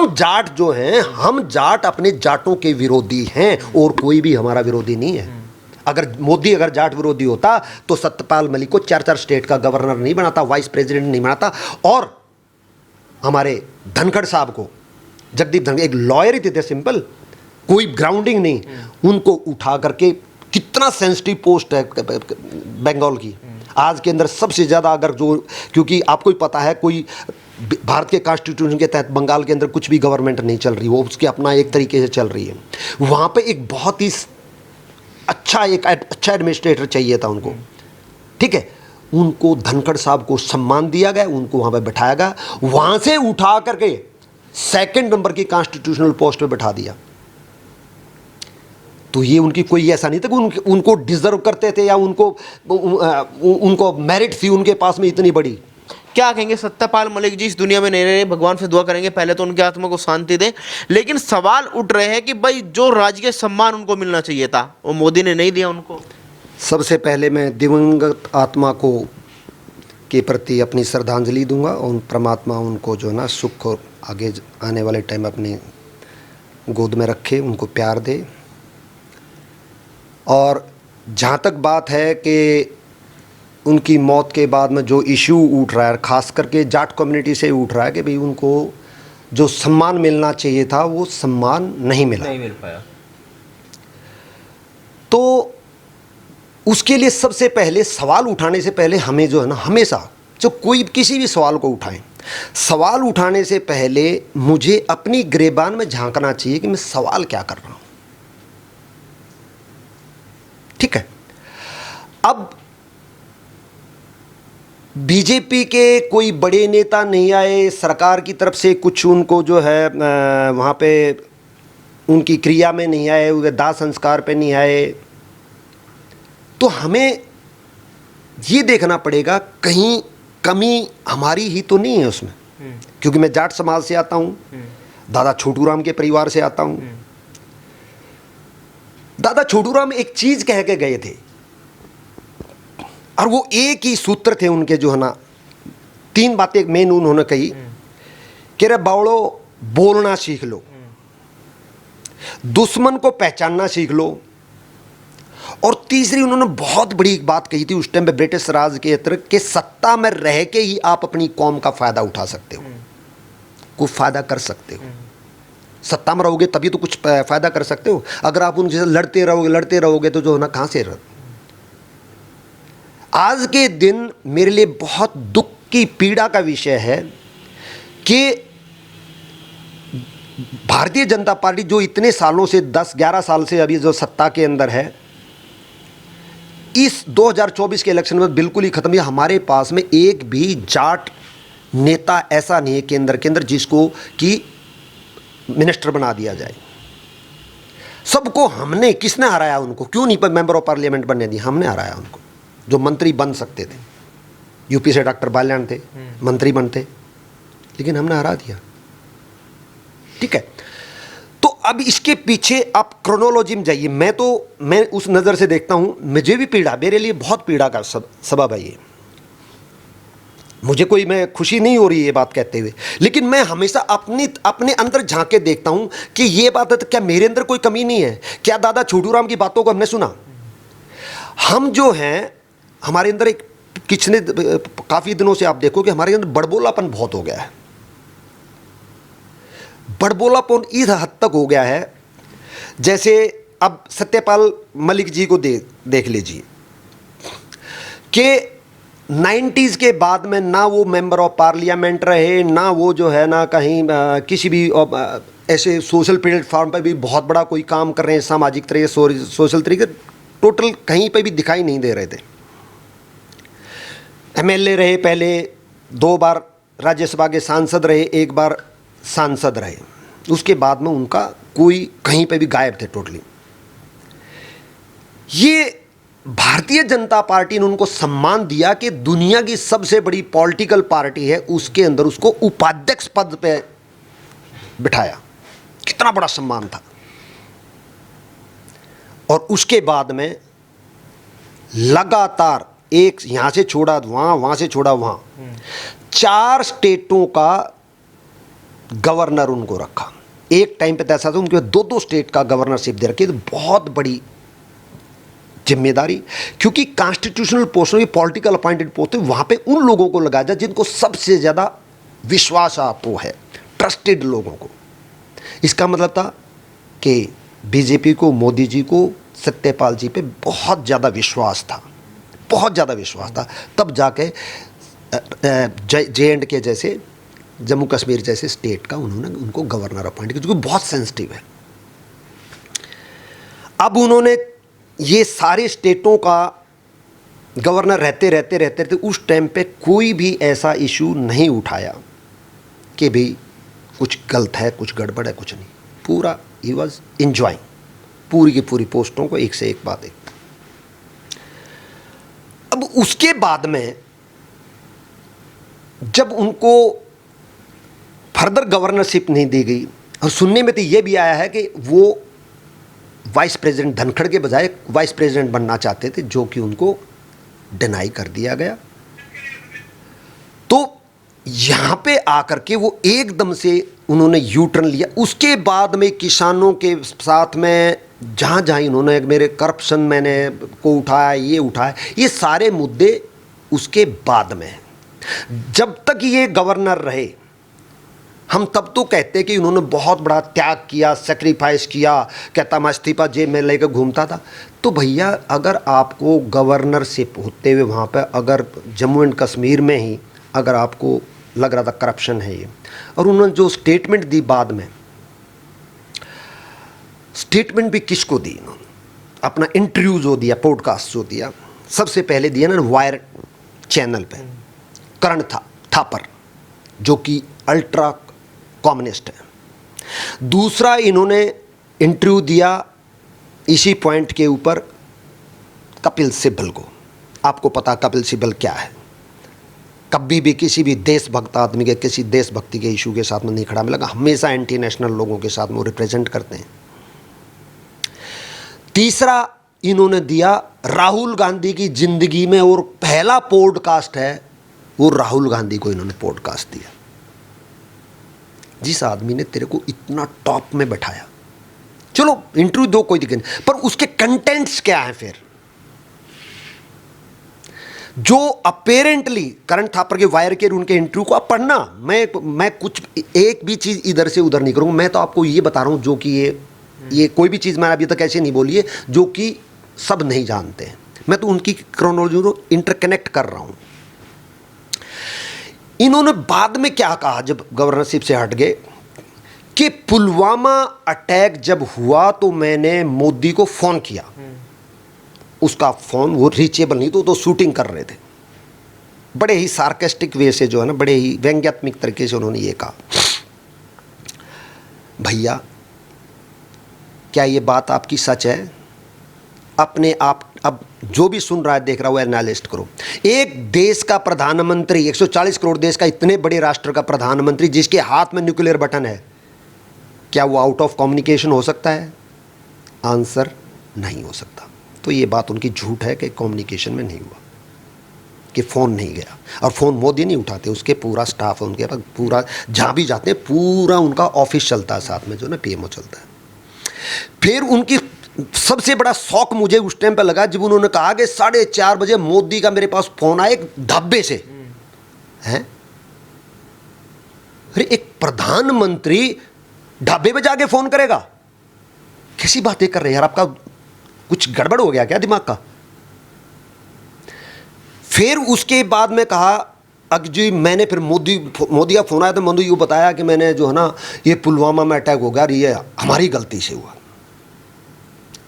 हम जाट जो हैं, हम जाट अपने जाटों के विरोधी हैं और कोई भी हमारा विरोधी नहीं है। अगर मोदी अगर जाट विरोधी होता तो सत्यपाल मलिक को 4-4 स्टेट का गवर्नर नहीं बनाता, वाइस प्रेसिडेंट नहीं बनाता, और हमारे धनखड़ साहब को, जगदीप धनखड़ एक लॉयर ही थे, सिंपल, कोई ग्राउंडिंग नहीं, उनको उठा करके, कितना सेंसिटिव पोस्ट है बंगाल की आज के अंदर सबसे ज़्यादा, अगर जो, क्योंकि आपको ही पता है, कोई भारत के कॉन्स्टिट्यूशन के तहत बंगाल के अंदर कुछ भी गवर्नमेंट नहीं चल रही, वो उसके अपना एक तरीके से चल रही है। वहाँ पे एक बहुत ही अच्छा एडमिनिस्ट्रेटर चाहिए था उनको, ठीक है, उनको धनखड़ साहब को सम्मान दिया गया, उनको वहाँ पे बिठाया गया, वहाँ से उठा करके 2nd नंबर की कॉन्स्टिट्यूशनल पोस्ट पे बिठा दिया। तो ये उनकी कोई ऐसा नहीं था कि उनको डिजर्व करते थे या उनको मेरिट थी उनके पास में इतनी बड़ी। क्या कहेंगे सत्यपाल मलिक जी, इस दुनिया में नहीं रहे, भगवान से दुआ करेंगे पहले तो उनकी आत्मा को शांति दे, लेकिन सवाल उठ रहे हैं कि भाई जो राजकीय सम्मान उनको मिलना चाहिए था वो मोदी ने नहीं दिया उनको। सबसे पहले मैं दिवंगत आत्मा को के प्रति अपनी श्रद्धांजलि दूंगा और परमात्मा उनको जो ना सुख और आगे आने वाले टाइम अपनी गोद में रखे, उनको प्यार दे। और जहाँ तक बात है कि उनकी मौत के बाद में जो इशू उठ रहा है, ख़ास करके जाट कम्युनिटी से उठ रहा है कि भाई उनको जो सम्मान मिलना चाहिए था वो सम्मान नहीं मिल पाया। तो उसके लिए सबसे पहले सवाल उठाने से पहले हमें जो है ना, हमेशा जो कोई किसी भी सवाल को उठाएं, सवाल उठाने से पहले मुझे अपनी गिरेबान में झांकना चाहिए कि मैं सवाल क्या कर रहा हूँ, ठीक है। अब बीजेपी के कोई बड़े नेता नहीं आए, सरकार की तरफ से कुछ उनको जो है वहाँ पे उनकी क्रिया में नहीं आए, उनके दाह संस्कार पे नहीं आए, तो हमें ये देखना पड़ेगा कहीं कमी हमारी ही तो नहीं है उसमें, क्योंकि मैं जाट समाज से आता हूँ, दादा छोटू राम के परिवार से आता हूँ। दादा छोटू राम एक चीज कह के गए थे और वो एक ही सूत्र थे उनके, जो है ना 3 बातें मेन उन्होंने कही कि रे बावड़ो बोलना सीख लो, दुश्मन को पहचानना सीख लो, और तीसरी उन्होंने बहुत बड़ी एक बात कही थी उस टाइम पे ब्रिटिश राज के अंतर्गत कि सत्ता में रह के ही आप अपनी कौम का फायदा उठा सकते हो, कुछ फायदा कर सकते हो। सत्ता में रहोगे तभी तो कुछ फायदा कर सकते हो, अगर आप उनके साथ लड़ते रहोगे तो जो है ना कहाँ से रह। आज के दिन मेरे लिए बहुत दुख की पीड़ा का विषय है कि भारतीय जनता पार्टी जो इतने सालों से 10-11 साल से अभी जो सत्ता के अंदर है, इस 2024 के इलेक्शन में बिल्कुल ही खत्म है। हमारे पास में एक भी जाट नेता ऐसा नहीं है केंद्र के अंदर जिसको कि मिनिस्टर बना दिया जाए। सबको हमने, किसने हराया उनको, क्यों नहीं पर मेंबर ऑफ पार्लियामेंट बनने दिया, हमने हराया उनको, जो मंत्री बन सकते थे। यूपी से डॉक्टर बाल्याण थे, मंत्री बनते, लेकिन हमने हरा दिया, ठीक है। तो अब इसके पीछे आप क्रोनोलॉजी में जाइए, मैं उस नज़र से देखता हूँ, मुझे भी पीड़ा, मेरे लिए बहुत पीड़ा का सबब है ये। मुझे कोई, मैं खुशी नहीं हो रही ये बात कहते हुए, लेकिन मैं हमेशा अपने अंदर झांक के देखता हूँ कि ये बात है तो क्या मेरे अंदर कोई कमी नहीं है, क्या दादा छोटू राम की बातों को हमने सुना। हम जो हैं, हमारे अंदर एक पिछले काफ़ी दिनों से आप देखो कि हमारे अंदर बड़बोलापन बहुत हो गया है। बड़बोलापन इस हद तक हो गया है, जैसे अब सत्यपाल मलिक जी को देख लीजिए कि 90s के बाद में ना वो मेंबर ऑफ पार्लियामेंट रहे, ना वो जो है ना कहीं किसी भी ऐसे सोशल प्लेटफॉर्म पर भी बहुत बड़ा कोई काम कर रहे हैं, सामाजिक तरीके, सोशल तरीके, टोटल कहीं पे भी दिखाई नहीं दे रहे थे। एमएलए रहे, पहले 2 बार राज्यसभा के सांसद रहे, 1 बार सांसद रहे, उसके बाद में उनका कोई कहीं पे भी गायब थे टोटली। ये भारतीय जनता पार्टी ने उनको सम्मान दिया कि दुनिया की सबसे बड़ी पॉलिटिकल पार्टी है, उसके अंदर उसको उपाध्यक्ष पद पे बिठाया, कितना बड़ा सम्मान था। और उसके बाद में लगातार एक यहां से छोड़ा वहां, वहां से छोड़ा वहां, 4 स्टेटों का गवर्नर उनको रखा। एक टाइम पे तो ऐसा था उनके 2-2 स्टेट का गवर्नरशिप दे रखी, तो बहुत बड़ी जिम्मेदारी, क्योंकि कॉन्स्टिट्यूशनल पोस्ट में पॉलिटिकल अपॉइंटेड पोस्ट है, वहाँ पे उन लोगों को लगाया जाए जिनको सबसे ज़्यादा विश्वास आपको है, ट्रस्टेड लोगों को। इसका मतलब था कि बीजेपी को, मोदी जी को, सत्यपाल जी पे बहुत ज़्यादा विश्वास था, बहुत ज़्यादा विश्वास था। तब जाके JNK जैसे, जम्मू कश्मीर जैसे स्टेट का उन्होंने उनको गवर्नर अपॉइंट किया, जो कि बहुत सेंसिटिव है। अब उन्होंने ये सारे स्टेटों का गवर्नर रहते उस टाइम पे कोई भी ऐसा इशू नहीं उठाया कि भी कुछ गलत है, कुछ गड़बड़ है, कुछ नहीं। पूरा ही वॉज इंजॉइंग पूरी की पूरी पोस्टों को, एक से एक बात एक। अब उसके बाद में जब उनको फर्दर गवर्नरशिप नहीं दी गई, और सुनने में तो ये भी आया है कि वो वाइस प्रेसिडेंट धनखड़ के बजाय वाइस प्रेसिडेंट बनना चाहते थे, जो कि उनको डिनाई कर दिया गया। तो यहां पे आकर के वो एकदम से उन्होंने यू टर्न लिया। उसके बाद में किसानों के साथ में जहां जहां इन्होंने मेरे करप्शन मैंने को उठाया, ये सारे मुद्दे उसके बाद में। जब तक ये गवर्नर रहे, हम तब तो कहते कि उन्होंने बहुत बड़ा त्याग किया, सेक्रीफाइस किया, कहता मैं इस्तीफा जेब में लेकर घूमता था। तो भैया, अगर आपको गवर्नरशिप होते हुए वहाँ पर अगर जम्मू एंड कश्मीर में ही अगर आपको लग रहा था करप्शन है ये, और उन्होंने जो स्टेटमेंट दी बाद में, स्टेटमेंट भी किसको दी इन्होंने, अपना इंटरव्यू जो दिया, पॉडकास्ट जो दिया, सबसे पहले दिया ना वायर चैनल पे, करण थापर, जो कि अल्ट्रा कम्युनिस्ट है। दूसरा इन्होंने इंटरव्यू दिया इसी पॉइंट के ऊपर कपिल सिब्बल को। आपको पता कपिल सिब्बल क्या है, कभी भी किसी भी देशभक्त आदमी के, किसी देशभक्ति के इशू के साथ में नहीं खड़ा मिलेगा, हमेशा एंटी नेशनल लोगों के साथ में वो रिप्रेजेंट करते हैं। तीसरा इन्होंने दिया राहुल गांधी की जिंदगी में, और पहला पॉडकास्ट है वो राहुल गांधी को इन्होंने पॉडकास्ट दिया, जिस आदमी ने तेरे को इतना टॉप में बैठाया। चलो इंटरव्यू दो, कोई दिक्कत नहीं, पर उसके कंटेंट्स क्या है फिर, जो अपेरेंटली करण थापर के वायर के उनके इंटरव्यू को आप पढ़ना। मैं कुछ एक भी चीज इधर से उधर नहीं करूंगा, मैं तो आपको ये बता रहा हूं जो कि ये कोई भी चीज मैंने अभी तक ऐसे नहीं बोली है जो कि सब नहीं जानते हैं। मैं तो उनकी क्रोनोलॉजी को इंटरकनेक्ट कर रहा हूं। इन्होंने बाद में क्या कहा जब गवर्नरशिप से हट गए, कि पुलवामा अटैक जब हुआ तो मैंने मोदी को फोन किया, उसका फोन वो रीचेबल नहीं, तो शूटिंग कर रहे थे। बड़े ही सार्केस्टिक वे से, जो है ना, बड़े ही व्यंग्यात्मक तरीके से उन्होंने ये कहा, भैया क्या ये बात आपकी सच है? अपने आप, अब जो भी सुन रहा है देख रहा है वो एनालिस्ट करो। एक देश का प्रधानमंत्री, 140 करोड़ देश का, इतने बड़े राष्ट्र का प्रधानमंत्री जिसके हाथ में न्यूक्लियर बटन है, क्या वो आउट ऑफ कम्युनिकेशन हो सकता है? आंसर नहीं हो सकता। तो ये बात उनकी झूठ है कि कम्युनिकेशन में नहीं हुआ, कि फ़ोन नहीं गया। और फ़ोन मोदी नहीं उठाते, उसके पूरा स्टाफ है उनके पास, पूरा जहाँ भी जाते हैं पूरा उनका ऑफिस चलता है, साथ में जो ना PMO चलता है। फिर उनकी सबसे बड़ा शौक मुझे उस टाइम पे लगा जब उन्होंने कहा कि 4:30 बजे मोदी का मेरे पास फोन आया एक ढाबे से। हैं? अरे एक प्रधानमंत्री ढाबे पे जाके फोन करेगा? कैसी बातें कर रहे हैं यार, आपका कुछ गड़बड़ हो गया क्या दिमाग का? फिर उसके बाद में कहा, अब जी मैंने फिर मोदी का फोन आया तो मोदी को बताया कि मैंने जो है ना ये पुलवामा में अटैक हो गया, ये हमारी गलती से हुआ।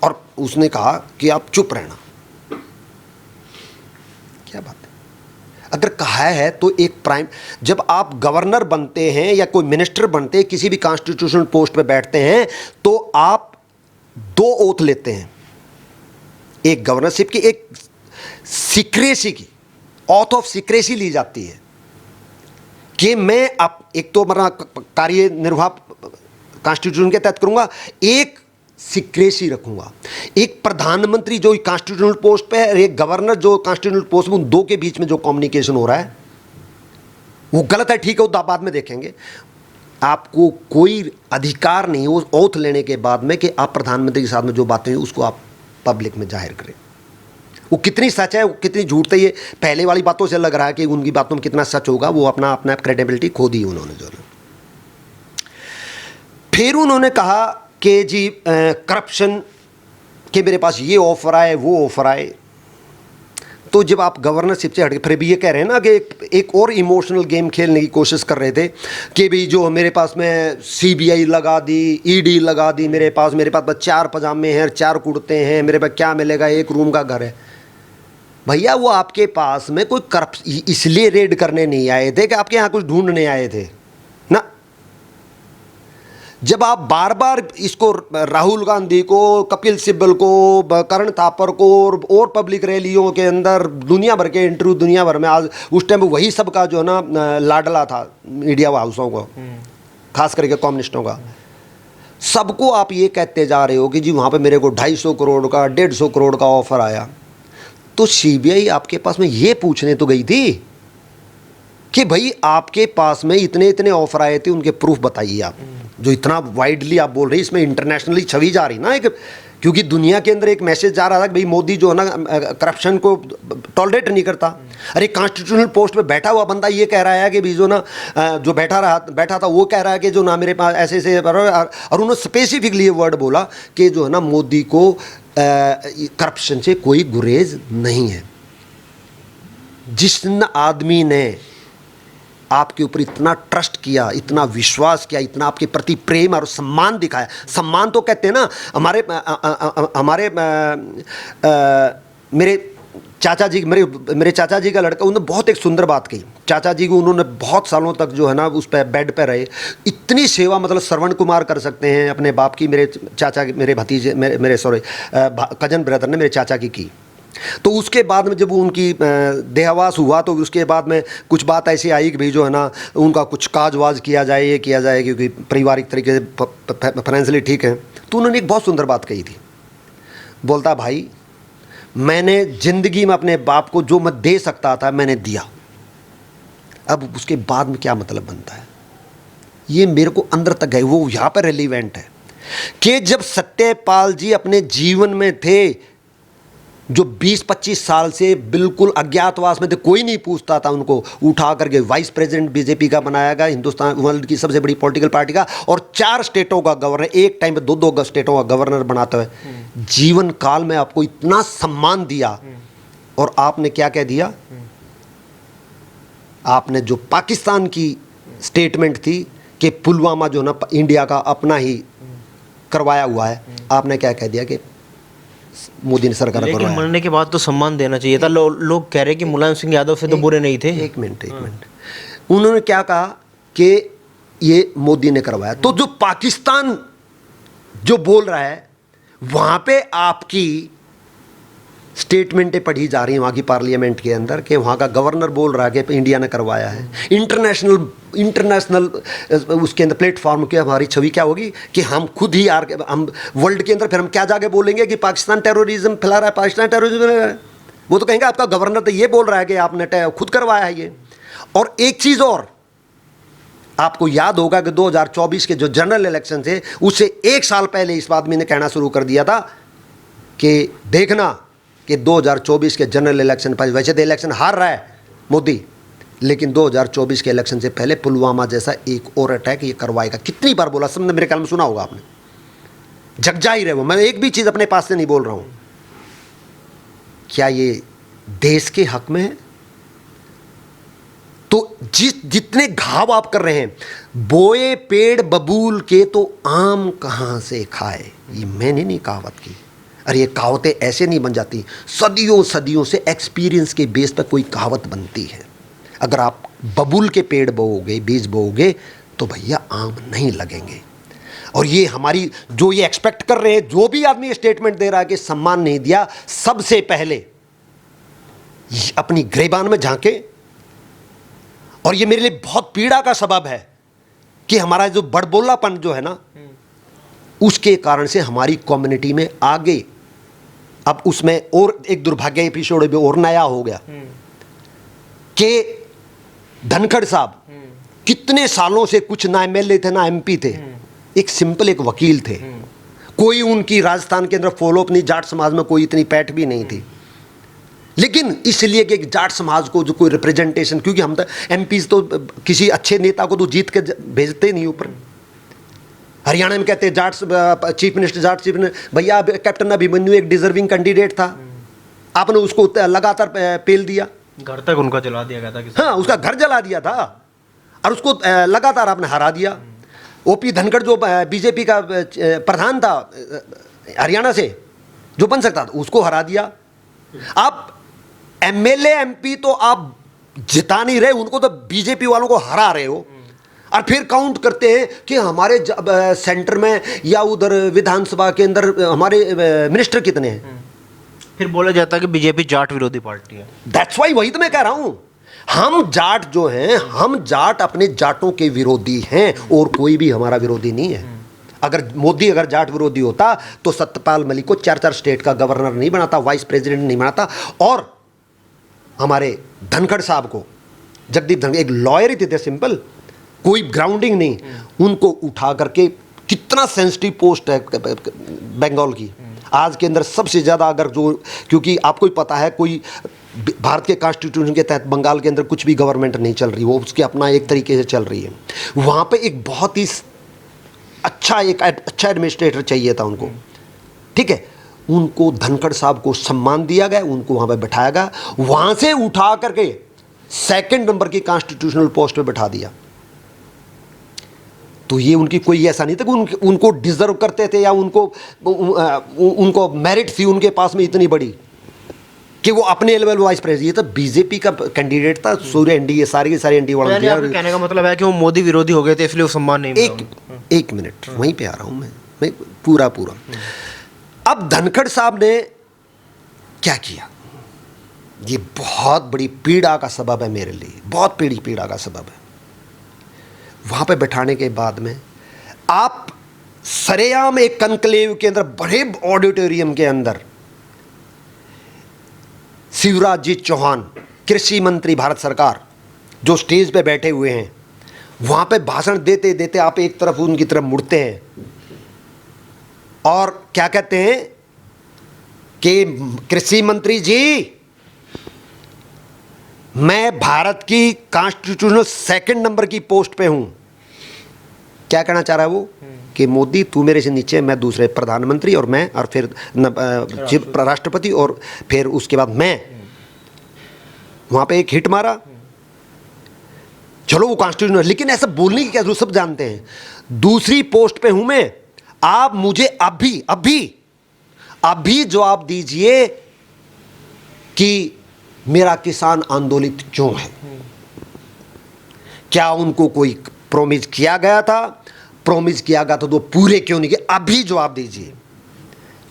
और उसने कहा कि आप चुप रहना। क्या बात है? अगर कहा है तो एक प्राइम, जब आप गवर्नर बनते हैं या कोई मिनिस्टर बनते हैं, किसी भी कॉन्स्टिट्यूशनल पोस्ट पे बैठते हैं, तो आप 2 ओथ लेते हैं, एक गवर्नरशिप की, एक सीक्रेसी की, ऑथ ऑफ सीक्रेसी ली जाती है कि मैं अब एक तो मेरा कार्य निर्वाह कॉन्स्टिट्यूशन के तहत करूंगा, एक सीक्रेसी रखूंगा। एक प्रधानमंत्री जो कॉन्स्टिट्यूशनल पोस्ट पे है, एक गवर्नर जो कॉन्स्टिट्यूशनल पोस्ट में, उन दो के बीच में जो कम्युनिकेशन हो रहा है वो गलत है, ठीक है, वो बाद में देखेंगे। आपको कोई अधिकार नहीं वो ओथ लेने के बाद में कि आप प्रधानमंत्री के साथ में जो बातें हैं उसको आप पब्लिक में जाहिर करें। वो कितनी सच है, वो कितनी झूठ है, ये पहले वाली बातों से लग रहा है कि उनकी बातों में कितना सच होगा। वो अपना अपना क्रेडिबिलिटी खो दी उन्होंने जो है। फिर उन्होंने कहा कि जी करप्शन के मेरे पास ये ऑफर आए वो ऑफर आए। तो जब आप गवर्नरशिप से हट के फिर भी ये कह रहे हैं ना कि एक और इमोशनल गेम खेलने की कोशिश कर रहे थे कि भी जो मेरे पास में सीबीआई लगा दी, ईडी लगा दी, मेरे पास 4 पजामे हैं, 4 कुर्ते हैं, मेरे पास क्या मिलेगा, 1 रूम का घर है। भैया वो आपके पास में कोई करप्शन इसलिए रेड करने नहीं आए थे कि आपके यहाँ कुछ ढूंढने आए थे ना। जब आप बार बार इसको राहुल गांधी को, कपिल सिब्बल को, करण थापर को और पब्लिक रैलियों के अंदर दुनिया भर के इंटरव्यू दुनिया भर में, आज उस टाइम वही सबका जो है ना लाडला था मीडिया हाउसों को, खास करके कम्युनिस्टों का। सबको आप ये कहते जा रहे हो कि जी वहाँ पे मेरे को 250 करोड़ का 150 करोड़ का ऑफर आया। तो सीबीआई आपके पास में ये पूछने तो गई थी कि भाई आपके पास में इतने इतने ऑफर आए थे, उनके प्रूफ बताइए आप। जो इतना वाइडली आप बोल रहे हैं, इसमें इंटरनेशनली छवि जा रही ना एक, क्योंकि दुनिया के अंदर एक मैसेज जा रहा था कि भाई मोदी जो है ना करप्शन को टॉलरेट नहीं करता। अरे कॉन्स्टिट्यूशनल पोस्ट पे बैठा हुआ बंदा ये कह रहा है कि भी जो ना जो बैठा था वो कह रहा है कि जो ना मेरे पास ऐसे ऐसे, और उन्होंने स्पेसिफिकली ये वर्ड बोला कि जो है ना मोदी को करप्शन से कोई गुरेज नहीं है। जिस आदमी ने आपके ऊपर इतना ट्रस्ट किया, इतना विश्वास किया, इतना आपके प्रति प्रेम और सम्मान दिखाया, सम्मान तो कहते हैं ना, हमारे मेरे चाचा जी, मेरे चाचा जी का लड़का, उन्होंने बहुत एक सुंदर बात कही। चाचा जी को उन्होंने बहुत सालों तक जो है ना उस पर बेड पे रहे, इतनी सेवा, मतलब श्रवण कुमार कर सकते हैं अपने बाप की, मेरे चाचा, मेरे भतीजे, मेरे सॉरी कजन ब्रदर ने मेरे चाचा की। तो उसके बाद में जब उनकी देहावास हुआ तो उसके बाद में कुछ बात ऐसी आई कि भाई जो है ना उनका कुछ काजवाज किया जाए, ये किया जाए, क्योंकि पारिवारिक तरीके से फाइनेंशियली ठीक है। तो उन्होंने एक बहुत सुंदर बात कही थी। बोलता भाई मैंने ज़िंदगी में अपने बाप को जो मैं दे सकता था मैंने दिया, अब उसके बाद में क्या मतलब बनता है, ये मेरे को अंदर तक गए। वो यहाँ पर रेलिवेंट है कि जब सत्यपाल जी अपने जीवन में थे, जो 20-25 साल से बिल्कुल अज्ञातवास में थे, कोई नहीं पूछता था उनको, उठा करके वाइस प्रेसिडेंट बीजेपी का बनाया गया, हिंदुस्तान वर्ल्ड की सबसे बड़ी पॉलिटिकल पार्टी का, और 4 स्टेटों का गवर्नर, एक टाइम पे 2-2 स्टेटों का गवर्नर बनाते हुए जीवन काल में आपको इतना सम्मान दिया। और आपने क्या कह दिया, आपने जो पाकिस्तान की स्टेटमेंट थी कि पुलवामा जो ना इंडिया का अपना ही करवाया हुआ है, आपने क्या कह दिया कि मोदी ने सरकार लेकिन करवाया। मरने के बाद तो सम्मान देना चाहिए था। लोग कह रहे हैं कि मुलायम सिंह यादव से तो बुरे नहीं थे। एक मिनट उन्होंने क्या कहा कि ये मोदी ने करवाया। तो जो पाकिस्तान जो बोल रहा है वहां पे आपकी स्टेटमेंटें पढ़ी जा रही हैं, वहाँ की पार्लियामेंट के अंदर, कि वहाँ का गवर्नर बोल रहा है कि इंडिया ने करवाया है। इंटरनेशनल उसके अंदर प्लेटफॉर्म की हमारी छवि क्या होगी कि हम खुद ही हम वर्ल्ड के अंदर फिर हम क्या जाके बोलेंगे कि पाकिस्तान टेररिज्म फैला रहा है, पाकिस्तान टेररिज्म फैला रहा है। वो तो कहेंगे आपका गवर्नर तो ये बोल रहा है कि आपने खुद करवाया है ये। और एक चीज़ और आपको याद होगा कि 2024 के जो जनरल इलेक्शन थे उससे 1 साल पहले इस आदमी ने कहना शुरू कर दिया था कि देखना कि 2024 के जनरल इलेक्शन पर, वैसे तो इलेक्शन हार रहा है मोदी, लेकिन 2024 के इलेक्शन से पहले पुलवामा जैसा एक और अटैक ये करवाएगा। कितनी बार बोला, सबने मेरे ख्याल में सुना होगा आपने, जग जा ही रहे वो। मैं एक भी चीज़ अपने पास से नहीं बोल रहा हूँ। क्या ये देश के हक में है? तो जितने घाव आप कर रहे हैं, बोए पेड़ बबूल के तो आम कहाँ से खाए, ये मैंने नहीं कहावत की। अरे ये कहावतें ऐसे नहीं बन जाती, सदियों सदियों से एक्सपीरियंस के बेस पर कोई कहावत बनती है। अगर आप बबूल के पेड़ बोओगे, बीज बोओगे, तो भैया आम नहीं लगेंगे। और ये हमारी जो ये एक्सपेक्ट कर रहे हैं, जो भी आदमी स्टेटमेंट दे रहा है कि सम्मान नहीं दिया, सबसे पहले अपनी गिरेबान में झांके। और ये मेरे लिए बहुत पीड़ा का सबब है कि हमारा जो बड़बोलापन जो है ना, उसके कारण से हमारी कम्युनिटी में आगे, अब उसमें और एक दुर्भाग्य एपिसोड भी और नया हो गया कि धनखड़ साहब कितने सालों से कुछ ना एमएलए थे ना एमपी थे, एक सिंपल एक वकील थे। कोई उनकी राजस्थान के अंदर फॉलोअप नहीं, जाट समाज में कोई इतनी पैठ भी नहीं थी। लेकिन इसलिए कि जाट समाज को जो कोई रिप्रेजेंटेशन, क्योंकि हम तो एमपी तो किसी अच्छे नेता को तो जीत के भेजते नहीं ऊपर। हरियाणा में कहते हैं Jat chief minister, Jat chief minister, भैया कैप्टन अभिमन्यु एक डिजर्विंग कैंडिडेट था, आपने उसको लगातार पेल दिया, घर तक उनका जला दिया गया था। हाँ, उसका घर जला दिया था और उसको लगातार आपने हरा दिया। ओपी धनखड़ जो बीजेपी का प्रधान था हरियाणा से, जो बन सकता था, उसको हरा दिया। आप एमएलए एमपी तो आप जिता नहीं रहे, उनको तो बीजेपी वालों को हरा रहे हो, और फिर काउंट करते हैं कि हमारे सेंटर में या उधर विधानसभा के अंदर हमारे मिनिस्टर कितने हैं। फिर बोला जाता है कि बीजेपी जाट विरोधी पार्टी है। दैट्स वाई, वही तो मैं कह रहा हूं, हम जाट जो हैं, हम जाट अपने जाटों के विरोधी हैं और कोई भी हमारा विरोधी नहीं है। अगर मोदी अगर जाट विरोधी होता तो सत्यपाल मलिक को 4-4 स्टेट का गवर्नर नहीं बनाता, वाइस प्रेसिडेंट नहीं बनाता, और हमारे धनखड़ साहब को, जगदीप धनखड़ एक लॉयर ही थे, सिंपल, कोई ग्राउंडिंग नहीं, उनको उठा करके, कितना सेंसिटिव पोस्ट है बंगाल की आज के अंदर सबसे ज़्यादा, अगर जो, क्योंकि आपको ही पता है, कोई भारत के कॉन्स्टिट्यूशन के तहत बंगाल के अंदर कुछ भी गवर्नमेंट नहीं चल रही, वो उसके अपना एक तरीके से चल रही है। वहाँ पे एक बहुत ही अच्छा एडमिनिस्ट्रेटर चाहिए था उनको, ठीक है, उनको धनखड़ साहब को सम्मान दिया गया, उनको वहाँ पे बैठाया गया, वहाँ से उठा करके 2nd नंबर की कॉन्स्टिट्यूशनल पोस्ट पे बैठा दिया। तो ये उनकी कोई ऐसा नहीं था कि उनको डिजर्व करते थे या उनको मेरिट थी उनके पास में इतनी बड़ी कि वो अपने लेवल वाइस प्रेसिडेंट। ये तो बीजेपी का कैंडिडेट था, सूर्य एनडीए, सारे के सारे एनडीए वाले। कहने का मतलब है कि वो मोदी विरोधी हो गए थे, इसलिए वो सम्मान नहीं मिला। एक मिनट, वहीं पे आ रहा हूं मैं पूरा। अब धनखड़ साहब ने क्या किया, ये बहुत बड़ी पीड़ा का सबब है मेरे लिए, बहुत पीड़ा का सबब है। वहां पे बैठाने के बाद में आप सरेआम एक कनक्लेव के अंदर, बड़े ऑडिटोरियम के अंदर, शिवराज जी चौहान, कृषि मंत्री भारत सरकार, जो स्टेज पे बैठे हुए हैं, वहां पे भाषण देते देते आप एक तरफ उनकी तरफ मुड़ते हैं और क्या कहते हैं कि कृषि मंत्री जी, मैं भारत की कॉन्स्टिट्यूशनल 2nd नंबर की पोस्ट पे हूं। क्या कहना चाह रहा है वो कि मोदी तू मेरे से नीचे, मैं दूसरे प्रधानमंत्री, और मैं, और फिर राष्ट्रपति, और फिर उसके बाद मैं। वहां पे एक हिट मारा, चलो वो कॉन्स्टिट्यूशनल, लेकिन ऐसा बोलने की क्या जरूरत, सब जानते हैं दूसरी पोस्ट पे हूं मैं। आप मुझे अभी जवाब दीजिए कि मेरा किसान आंदोलित क्यों है। क्या उनको कोई प्रॉमिस किया गया था? प्रॉमिस किया गया तो पूरे क्यों नहीं किए? अभी जवाब दीजिए।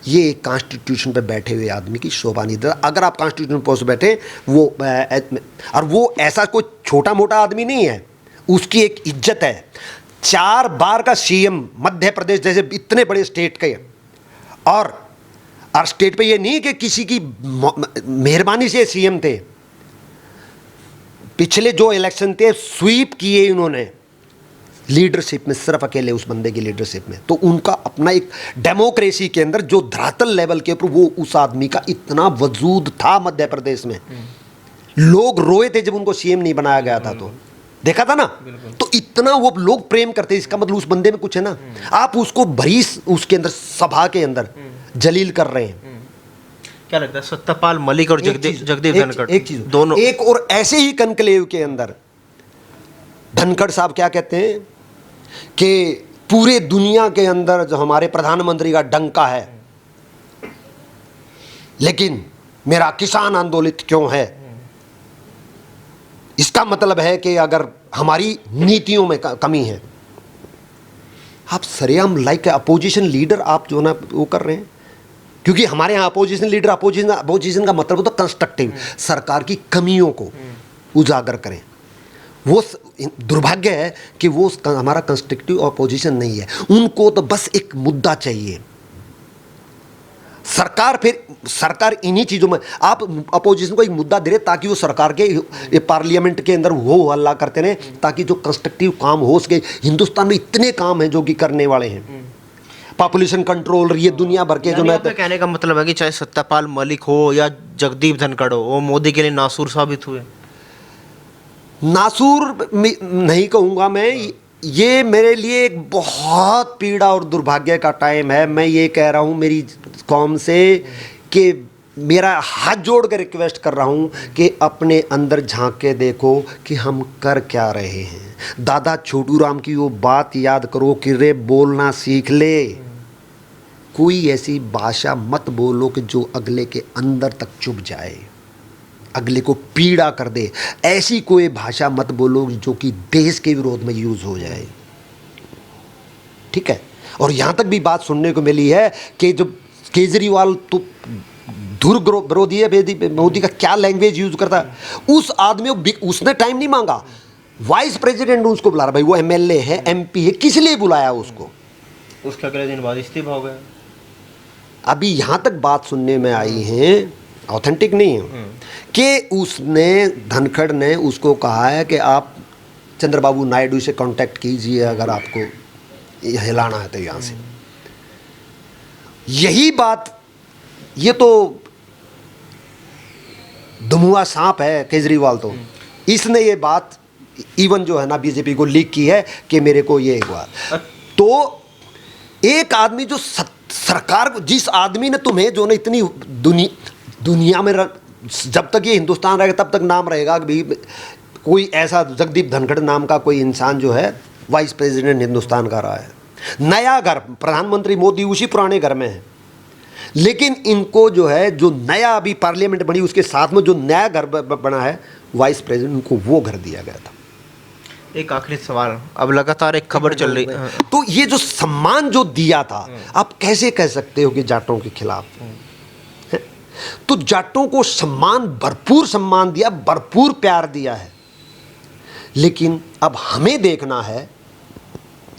ये कॉन्स्टिट्यूशन पे बैठे हुए आदमी की शोभा नहीं देता। अगर आप कॉन्स्टिट्यूशन पोस्ट बैठे, वो और वो ऐसा कोई छोटा मोटा आदमी नहीं है, उसकी एक इज्जत है। 4 बार का सीएम मध्य प्रदेश जैसे इतने बड़े स्टेट के, और स्टेट पे ये नहीं कि किसी की मेहरबानी से सीएम थे। पिछले जो इलेक्शन थे स्वीप किए इन्होंने लीडरशिप में, सिर्फ अकेले उस बंदे की लीडरशिप में। तो उनका अपना एक डेमोक्रेसी के अंदर जो धरातल लेवल के ऊपर वो उस आदमी का इतना वजूद था मध्य प्रदेश में, लोग रोए थे जब उनको सीएम नहीं बनाया गया था। तो देखा था ना, तो इतना वो लोग प्रेम करते, इसका मतलब उस बंदे में कुछ है ना। आप उसको भरी उसके अंदर सभा के अंदर जलील कर रहे हैं। क्या लगता है सत्यपाल मलिक और जगदीप धनखड़, एक चीज दोनों, एक और ऐसे ही कनक्लेव के अंदर धनखड़ साहब क्या कहते हैं कि पूरे दुनिया के अंदर जो हमारे प्रधानमंत्री का डंका है, लेकिन मेरा किसान आंदोलित क्यों है। इसका मतलब है कि अगर हमारी नीतियों में कमी है। आप सरेआम लाइक अपोजिशन लीडर आप जो ना वो कर रहे हैं, क्योंकि हमारे यहाँ अपोजिशन लीडर, अपोजिशन का मतलब होता है कंस्ट्रक्टिव, सरकार की कमियों को उजागर करें। वो दुर्भाग्य है कि वो हमारा कंस्ट्रक्टिव अपोजिशन नहीं है। उनको तो बस एक मुद्दा चाहिए, सरकार इन्हीं चीज़ों में, आप अपोजिशन को एक मुद्दा दे रहे ताकि वो सरकार के ये पार्लियामेंट के अंदर वो हल्ला करते रहे, ताकि जो कंस्ट्रक्टिव काम हो सके। हिंदुस्तान में इतने काम हैं जो कि करने वाले हैं, पॉपुलेशन कंट्रोल, ये दुनिया भर के जो मैं कहने का मतलब है कि चाहे सत्यपाल मलिक हो या जगदीप धनखड़ हो, वो मोदी के लिए नासूर साबित हुए। नासूर नहीं कहूँगा मैं, ये मेरे लिए एक बहुत पीड़ा और दुर्भाग्य का टाइम है। मैं ये कह रहा हूँ मेरी कौम से कि मेरा हाथ जोड़ कर रिक्वेस्ट कर रहा हूँ कि अपने अंदर झांक के देखो कि हम कर क्या रहे हैं। दादा छोटू राम की वो बात याद करो कि रे बोलना सीख ले, कोई ऐसी भाषा मत बोलो कि जो अगले के अंदर तक चुभ जाए, अगले को पीड़ा कर दे। ऐसी कोई भाषा मत बोलो जो कि देश के विरोध में यूज हो जाए, ठीक है। और यहाँ तक भी बात सुनने को मिली है कि जो केजरीवाल तो धुर विरोधी है, मोदी का क्या लैंग्वेज यूज करता है, उस आदमी उसने टाइम नहीं मांगा, वाइस प्रेसिडेंट उसको बुला रहा, भाई वो एमएलए है, एमपी है, किस लिए बुलाया उसको, उसके अगले दिन बाद इस्तीफा हो गया। अभी यहाँ तक बात सुनने में आई है, ऑथेंटिक नहीं है, कि उसने धनखड़ ने उसको कहा है कि आप चंद्रबाबू नायडू से कांटेक्ट कीजिए अगर आपको हिलाना है तो यहाँ से। यही बात, ये तो धमुआ सांप है केजरीवाल, तो इसने ये बात इवन जो है ना बीजेपी को लीक की है कि मेरे को ये हुआ। तो एक आदमी जो सरकार को, जिस आदमी ने तुम्हें जो ना इतनी दुनिया में जब तक ये हिंदुस्तान रहेगा तब तक नाम रहेगा कि भाई कोई ऐसा जगदीप धनखड़ नाम का कोई इंसान जो है वाइस प्रेसिडेंट हिंदुस्तान का रहा है। नया घर, प्रधानमंत्री मोदी उसी पुराने घर में है, लेकिन इनको जो है जो नया अभी पार्लियामेंट बनी उसके साथ में जो नया घर बना है वाइस प्रेसिडेंट, उनको वो घर दिया गया था। एक आखिरी सवाल, अब लगातार एक खबर चल रही, तो ये जो सम्मान जो दिया था, आप कैसे कह सकते हो कि जाटों के खिलाफ है? तो जाटों को सम्मान, भरपूर सम्मान दिया, भरपूर प्यार दिया है, लेकिन अब हमें देखना है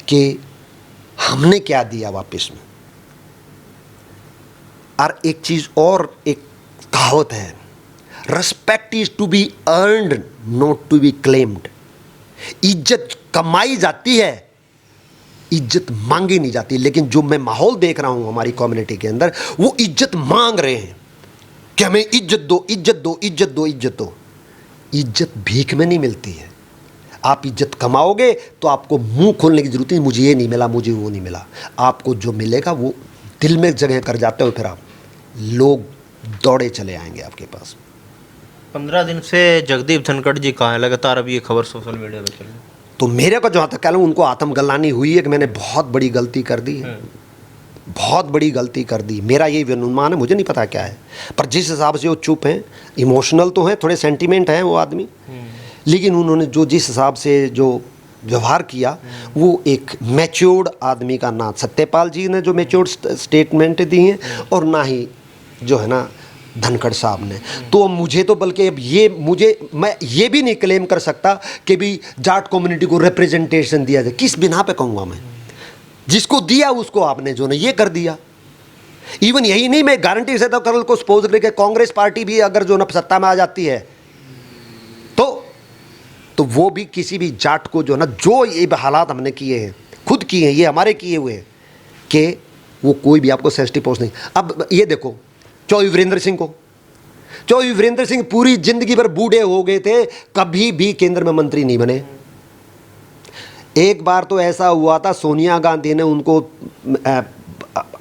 कि हमने क्या दिया वापस में। और एक चीज और, एक कहावत है, respect is to be earned not to be claimed. इज्जत कमाई जाती है, इज्जत मांगी नहीं जाती। लेकिन जो मैं माहौल देख रहा हूं हमारी कम्युनिटी के अंदर, वो इज्जत मांग रहे हैं कि हमें इज्जत दो, इज्जत दो, इज्जत दो, इज्जत दो। इज्जत भीख में नहीं मिलती है। आप इज्जत कमाओगे तो आपको मुंह खोलने की जरूरत नहीं, मुझे ये नहीं मिला, मुझे वो नहीं मिला। आपको जो मिलेगा वो दिल में जगह कर जाते हो, फिर आप लोग दौड़े चले आएंगे आपके पास। 15 दिन से जगदीप धनखड़ जी कहाँ है? लगातार अभी ये खबर सोशल मीडिया पे चल रही है। तो मेरे को जहाँ तक कह लूँ, उनको आत्मगलानी हुई है कि मैंने बहुत बड़ी गलती कर दी है, बहुत बड़ी गलती कर दी। मेरा ये अनुमान है, मुझे नहीं पता क्या है, पर जिस हिसाब से वो चुप हैं, इमोशनल तो हैं, थोड़े सेंटीमेंट हैं वो आदमी, लेकिन उन्होंने जो जिस हिसाब से जो व्यवहार किया, वो एक मैच्योर्ड आदमी का ना सत्यपाल जी ने जो मैच्योर्ड स्टेटमेंट दी हैं, और ना ही जो है ना धनखड़ साहब ने। तो मुझे तो बल्कि अब मैं ये भी नहीं क्लेम कर सकता कि भी जाट कम्युनिटी को रिप्रेजेंटेशन दिया जाए। किस बिना पे कहूँगा मैं? जिसको दिया उसको आपने जो ने ये कर दिया। इवन यही नहीं, मैं गारंटी से तो कल को सपोज करके कांग्रेस पार्टी भी अगर जो ना सत्ता में आ जाती है तो वो भी किसी भी जाट को जो ना, जो ये हालात हमने किए हैं, खुद किए हैं, ये हमारे किए हुए हैं, कि वो कोई भी आपको सेंसिटिव पोस्ट नहीं। अब ये देखो चौधरी वीरेंद्र सिंह को, चौधरी वीरेंद्र सिंह पूरी जिंदगी भर बूढ़े हो गए थे, कभी भी केंद्र में मंत्री नहीं बने। एक बार तो ऐसा हुआ था, सोनिया गांधी ने उनको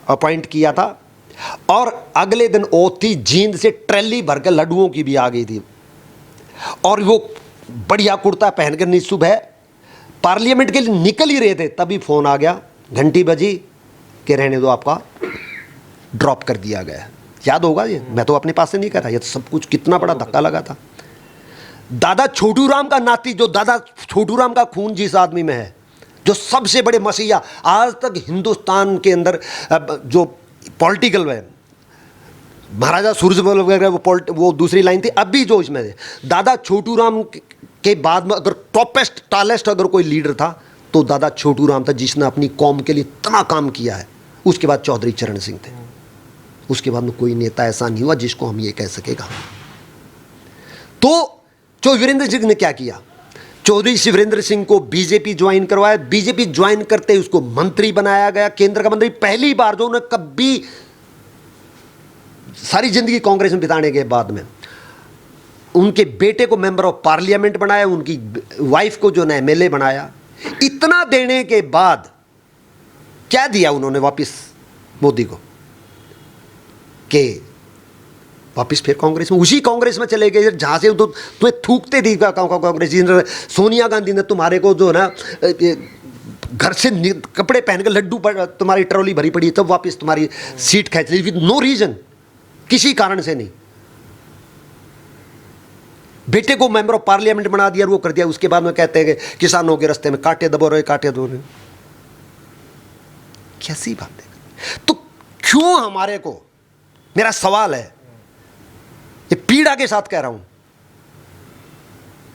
अपॉइंट किया था और अगले दिन ओथी जींद से ट्रैली भर के लड्डुओं की भी आ गई थी, और वो बढ़िया कुर्ता पहनकर निशुभ है पार्लियामेंट के लिए निकल ही रहे थे, तभी फोन आ गया, घंटी बजी कि रहने दो, आपका ड्रॉप कर दिया गया। याद होगा ये, मैं तो अपने पास से नहीं कर रहा, ये तो सब कुछ कितना बड़ा धक्का लगा था। दादा छोटू राम का नाती, जो दादा छोटू राम का खून जिस आदमी में है, जो सबसे बड़े मसीहा आज तक हिंदुस्तान के अंदर जो पॉलिटिकल में, महाराजा सूरजमल वगैरह वो दूसरी लाइन थी, अभी जो इसमें थे, दादा छोटू राम के बाद में अगर टॉपेस्ट टालेस्ट अगर कोई लीडर था तो दादा छोटू राम था, जिसने अपनी कौम के लिए इतना काम किया है। उसके बाद चौधरी चरण सिंह थे। उसके बाद में कोई नेता ऐसा नहीं हुआ जिसको हम ये कह सकेगा। तो जो वीरेंद्र सिंह ने क्या किया, चौधरी शिवरेंद्र सिंह को बीजेपी ज्वाइन करवाया, बीजेपी ज्वाइन करते ही उसको मंत्री बनाया गया, केंद्र का मंत्री। पहली बार जो उन्हें कभी सारी जिंदगी कांग्रेस में बिताने के बाद में उनके बेटे को मेंबर ऑफ पार्लियामेंट बनाया, उनकी वाइफ को जो एमएलए बनाया। इतना देने के बाद क्या दिया उन्होंने वापस मोदी को, कि वापस फिर कांग्रेस में, उसी कांग्रेस में चले गए जहां से तो तुम्हें थूकते थी कांग्रेस। सोनिया गांधी ने तुम्हारे को जो है ना घर से कपड़े पहन के लड्डू पर तुम्हारी ट्रॉली भरी पड़ी, तब वापस तुम्हारी सीट खींच ली विद नो रीजन, किसी कारण से नहीं। बेटे को मेंबर ऑफ पार्लियामेंट बना दिया, वो कर दिया। उसके बाद में कहते हैं कि किसानों के रास्ते में कांटे दबो रहे, कांटे दबो रहे। कैसी बात है। तो क्यों हमारे को, मेरा सवाल है, ये पीड़ा के साथ कह रहा हूं,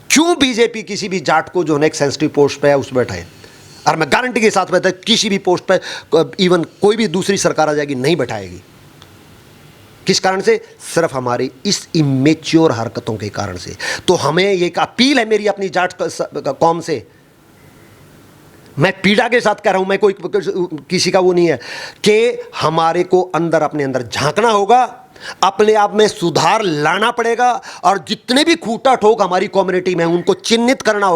क्यों बीजेपी किसी भी जाट को जो है एक सेंसिटिव पोस्ट पे है उस बैठाए? और मैं गारंटी के साथ कहता हूं किसी भी पोस्ट पे इवन कोई भी दूसरी सरकार आ जाएगी नहीं बैठाएगी। किस कारण से? सिर्फ हमारी इस इमेच्योर हरकतों के कारण से। तो हमें एक अपील है मेरी अपनी जाट कौम से, मैं पीड़ा के साथ कह रहा हूं, मैं कोई किसी का वो नहीं है, कि हमारे को अंदर अपने अंदर झांकना होगा, अपने आप में सुधार लाना पड़ेगा, और जितने भी खूटा ठोक हमारी कम्युनिटी में उनको चिन्हित करना होगा।